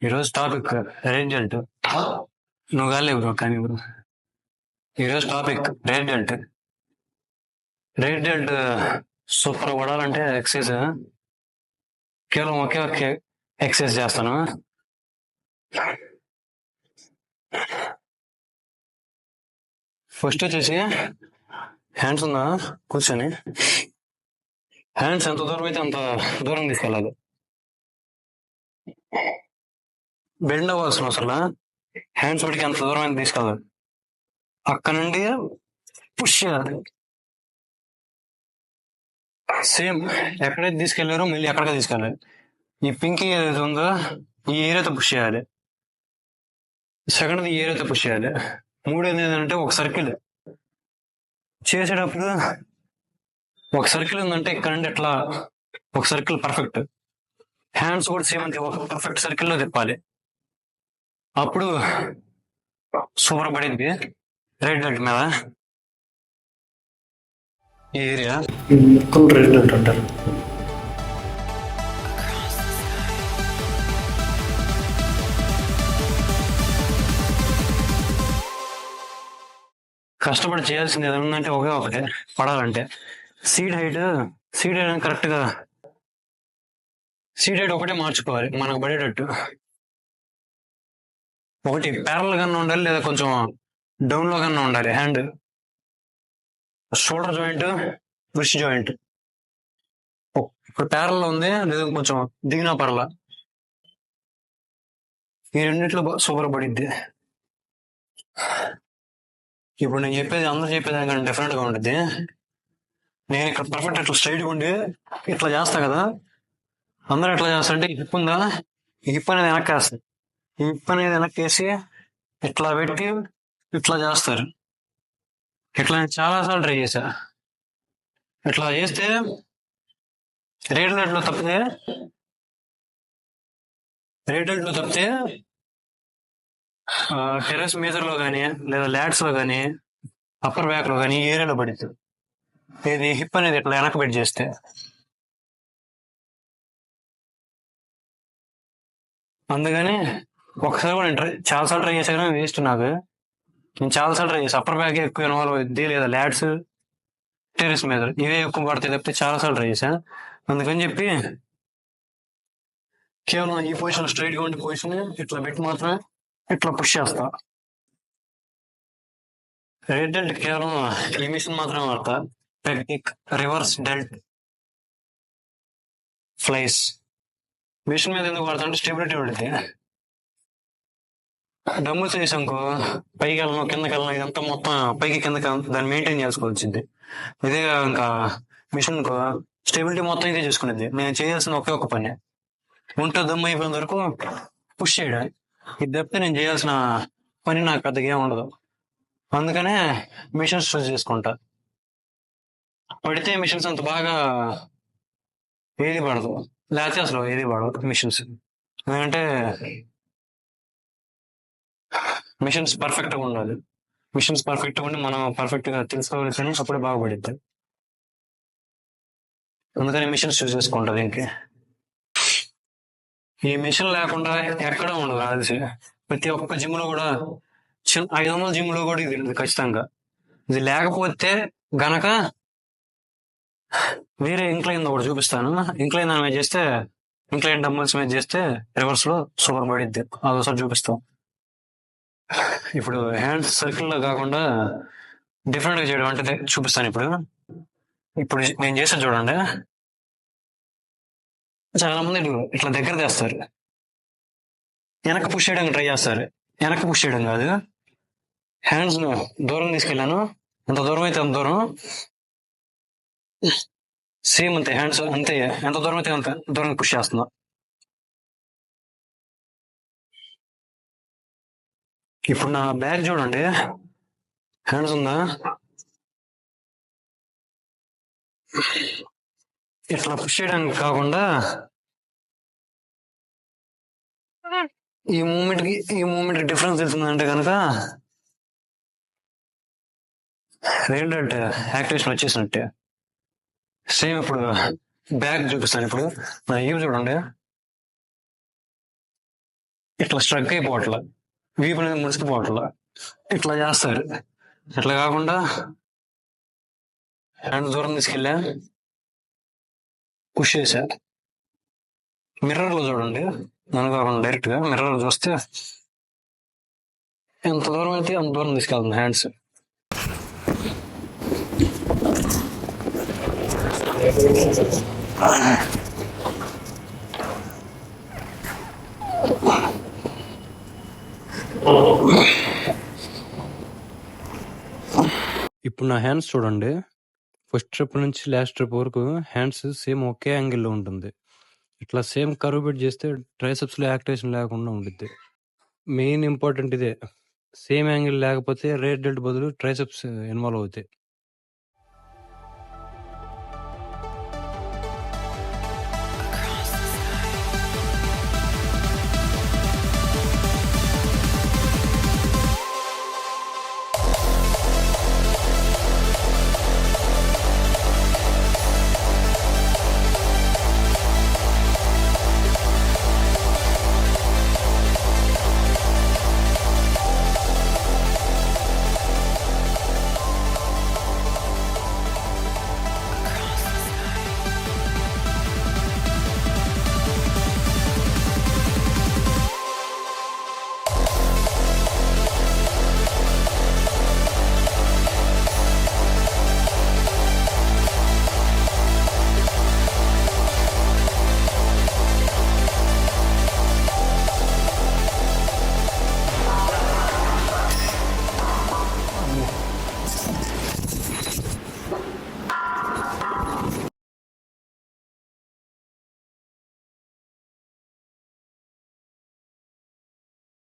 ఈరోజు topic result. నువ్వు కాలే బ్రో, కానీ బ్రో ఈరోజు టాపిక్ రిజల్ట్. రిజల్ట్ సూపర్ పడాలంటే ఎక్సైజ్ కేవలం ఒకే ఒకే ఎక్సైజ్ చేస్తాను. ఫస్ట్ వచ్చేసి హ్యాండ్స్ ఉందా, కూర్చొని హ్యాండ్స్ ఎంత దూరం అయితే అంత దూరం తీసుకెళ్ళాలి. బెండ్ అవ్వాల్సిన అవసరం, హ్యాండ్స్ పడికి అంత దూరం అయితే తీసుకెళ్ళాలి. అక్కడ నుండి పుష్ చేయాలి. సేమ్ ఎక్కడైతే తీసుకెళ్లారో మళ్ళీ ఎక్కడికే తీసుకెళ్ళాలి. ఈ పింకీ ఏదైతే ఉందో ఈ ఏరియాతో పుష్ చేయాలి. సెకండ్ ఈ ఏరియాతో పుష్ చేయాలి. మూడోది ఏంటంటే ఒక సర్కిల్ చేసేటప్పుడు ఒక సర్కిల్ ఉందంటే ఇక్కడ నుండి ఎట్లా ఒక సర్కిల్ పర్ఫెక్ట్, హ్యాండ్స్ కూడా సేమ్ అంతే ఒక పర్ఫెక్ట్ సర్కిల్లో తిప్పాలి. అప్పుడు సూపర్ పడింది. రెడ్ లైట్ మీద ఈ ఏరియా మొత్తం రెడ్ లైట్ అంటారు. కష్టపడి చేయాల్సింది ఏదన్నా ఒకే ఒకటే పడాలంటే సీడ్ హైట్ కరెక్ట్గా సీడ్ హైట్ ఒకటే మార్చుకోవాలి మనకు పడేటట్టు. ఒకటి ప్యారల్ కన్నా ఉండాలి, లేదా కొంచెం డౌన్ లో కన్నా ఉండాలి. Hand shoulder joint, wrist joint ఇప్పుడు ప్యారల్ లో ఉంది, లేదా కొంచెం దిగినా పర్లా. ఈ రెండిట్లో సూపర్ పడిద్ది. ఇప్పుడు నేను చెప్పేది అందరూ చెప్పేది కానీ డిఫరెంట్ గా ఉంటుంది. నేను ఇక్కడ పర్ఫెక్ట్ ఇట్లా స్ట్రైట్గా ఉండి ఇట్లా చేస్తా కదా, అందరూ ఎట్లా చేస్తారంటే ఈ హిప్ ఉందా, ఈ హిప్ అనేది వెనక్కి వేస్తుంది. ఈ హిప్ అనేది వెనక్కి వేసి ఇట్లా పెట్టి ఇట్లా చేస్తారు. ఇట్లా నేను చాలాసార్లు ట్రై చేశా. ఇట్లా చేస్తే రేడియట్లో తప్పితే టెర్రస్ మీదర్ లో కానీ, లేదా ల్యాడ్స్ లో కానీ, అప్పర్ బ్యాక్ లో కానీ ఈ ఏరియాలో పడుతుంది. ఇది హిప్ అనేది ఇట్లా వెనక పెట్టి చేస్తే. అందుకని ఒకసారి కూడా నేను చాలాసార్లు ట్రై చేసా కానీ వేస్ట్ నాకు. నేను చాలాసార్లు ట్రై చేసాను. అప్పర్ బ్యాక్ ఎక్కువ ఇన్వాల్వ్ అవుద్ది, లేదా ల్యాడ్స్, టెర్రస్ మీద ఇవే ఎక్కువ పడతాయి తప్పితే చాలాసార్లు ట్రై చేశాను. అందుకని చెప్పి కేవలం ఈ పొజిషన్ స్ట్రైట్ గా ఉండే పొజిషన్ ఇట్లా పెట్టి మాత్రమే ఇట్లా పుష్ చేస్తా. రెడ్ డెల్ట్ కేవలం ఈ మిషన్ మాత్రమే వాడతా. Technique reverse delt flies machine మీద ఎందుకు వాడతా అంటే స్టెబిలిటీ ఉంటుంది. డమ్ముల్స్ చేసానుకో పైకి వెళ్ళను, కిందకి వెళ్ళను, ఇదంతా మొత్తం పైకి కిందకి దాన్ని మెయింటైన్ చేసుకోవాల్సింది. ఇదే ఇంకా మిషన్ కో స్టెబిలిటీ మొత్తం ఇదే చూసుకునేది. నేను చేయాల్సిన ఒకే ఒక పని ఉంటే దమ్ము అయిపోయిన వరకు పుష్ చేయడం. ఇది తప్పితే నేను చేయాల్సిన పని నాకు పెద్దగా ఏమి ఉండదు. అందుకనే మిషన్స్ చూస్ చేసుకుంటా. పడితే మిషన్స్ అంత బాగా ఏది పడదు, లేకపోతే అసలు ఏది పడదు మిషన్స్. ఎందుకంటే మిషన్స్ పర్ఫెక్ట్గా ఉండాలి. మిషన్స్ పర్ఫెక్ట్గా ఉండి మనం పర్ఫెక్ట్గా తెలుసుకోవాలి, కానీ అప్పుడే బాగుపడిద్ది. అందుకని మిషన్స్ చూస్ చేసుకుంటా. దీనికి ఈ మిషన్ లేకుండా ఎక్కడ ఉండదు అది. ప్రతి ఒక్క జిమ్ లో కూడా 500 జిమ్ లో కూడా ఇది ఖచ్చితంగా. ఇది లేకపోతే గనక వేరే ఇంక్లైన్ ఒకటి చూపిస్తాను. ఇంక్లైన్ మీద చేస్తే, ఇంక్లైన్ డంబుల్స్ మీద చేస్తే రివర్స్ లో సూపర్ పడిద్ది. అదొకసారి చూపిస్తాం. ఇప్పుడు హ్యాండ్స్ సర్కిల్ లో కాకుండా డిఫరెంట్ గా చేయడం అంటే చూపిస్తాను. ఇప్పుడు నేను చేస్తాను చూడండి. చాలా మంది ఇట్లా దగ్గర తెస్తారు, వెనక్కి పుష్ చేయడానికి ట్రై చేస్తారు. వెనక్కి పుష్ చేయడం కాదు, హ్యాండ్స్ ను దూరం తీసుకెళ్ళాను, ఎంత దూరం అయితే అంత దూరం, సేమ్ అంతే హ్యాండ్స్ అంతే, ఎంత దూరం అయితే అంత దూరం పుష్ చేస్తున్నా. ఇప్పుడు నా బ్యాగ్ చూడండి, హ్యాండ్స్ ఉందా, ఇట్లా పుష్ చేయడానికి కాకుండా ఈ మూమెంట్ డిఫరెన్స్ తెలుస్తుందంటే కనుక రేడియట్ యాక్టివేషన్ వచ్చేసినట్టే. సేమ్ ఇప్పుడు బ్యాగ్ చూపిస్తాను. ఇప్పుడు నా ఈవ్ చూడండి, ఇట్లా స్ట్రక్ అయిపోవట్ల, వీపు అనేది ముడిసిపోవట్ల, ఇట్లా చేస్తారు. ఇట్లా కాకుండా హ్యాండ్ దూరం తీసుకెళ్ళా, పుష్ చేశా. మిర్రర్ లో చూడండి, నన్ను కాకుండా డైరెక్ట్ గా మిర్రర్ లో చూస్తే ఎంత దూరం అయితే అంత దూరం తీసుకెళ్తుంది హ్యాండ్స్. ఇప్పుడు నా హ్యాండ్స్ చూడండి, ఫస్ట్ ట్రిప్ నుంచి లాస్ట్ ట్రిప్ వరకు హ్యాండ్స్ సేమ్ ఒకే యాంగిల్లో ఉంటుంది. ఇట్లా సేమ్ కర్వ్ పెట్టి చేస్తే ట్రైసెప్స్ లో యాక్టివేషన్ లేకుండా ఉండిద్ది. మెయిన్ ఇంపార్టెంట్ ఇదే, సేమ్ యాంగిల్ లేకపోతే రేట్ డెల్ట్ బదులు ట్రైసెప్స్ ఇన్వాల్వ్ అవుతాయి.